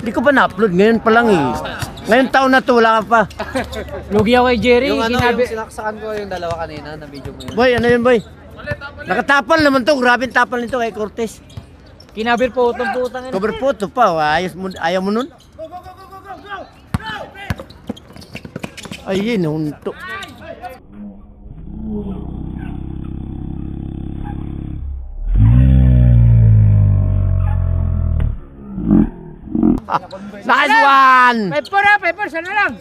Hindi ko pa na-upload. Ngayon pa lang eh. Ngayon taon na to, wala ka pa. Lugi ako kay Jerry. Yung ano, Sinabi... yung sinaksakan ko yung dalawa kanina na video mo yun. Boy, ano yun boy? Nakatapal naman to. Grabe tapal nito kay Cortez. Kinabir po itong putang ina. Cover photo pa. Ayaw mo nun? Ayun, hunto. Nice one! Pepper, sana lang.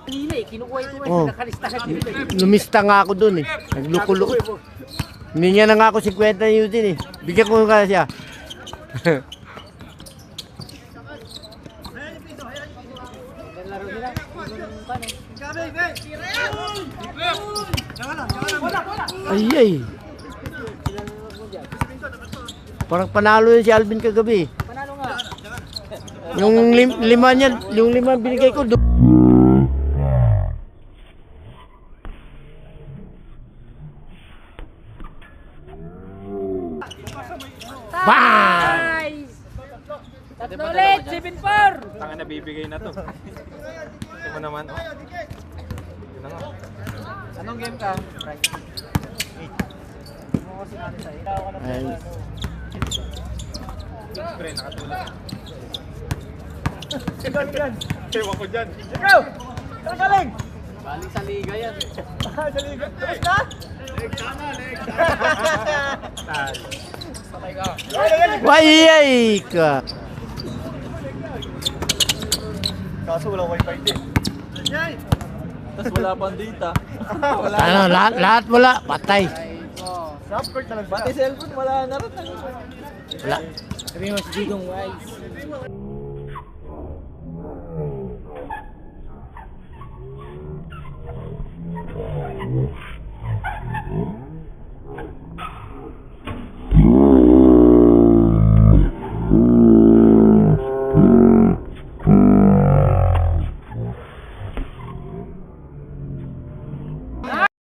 Kanina eh, kinukuha ito eh. Oh. Nakalistahan dito eh. Lumista nga ako dun eh. Nagluko-luko. Hindi niya na nga ako 50 na yun din eh. Bigyan ko nga siya. Ay ay. Parang panalo yun si Alvin kagabi. Panalo nga. Yung lima niya, yung lima binigay ko doon. Bang! Nice! Tatlo ulit, 7-4! Tanga na bibigay na to. Ito mo naman. Oh. Yun na nga. Anong game ka? Ay, Pre, nakatulog. Ewan ko dyan. Galing sa liga yan. Wayay ka. Kaso wala wifi din. Tapos wala pang data. Ano, lahat wala, patay. Subscribe na lang ba? Pati cellphone wala na rin. Wala. Sabi mo si Digong Wise.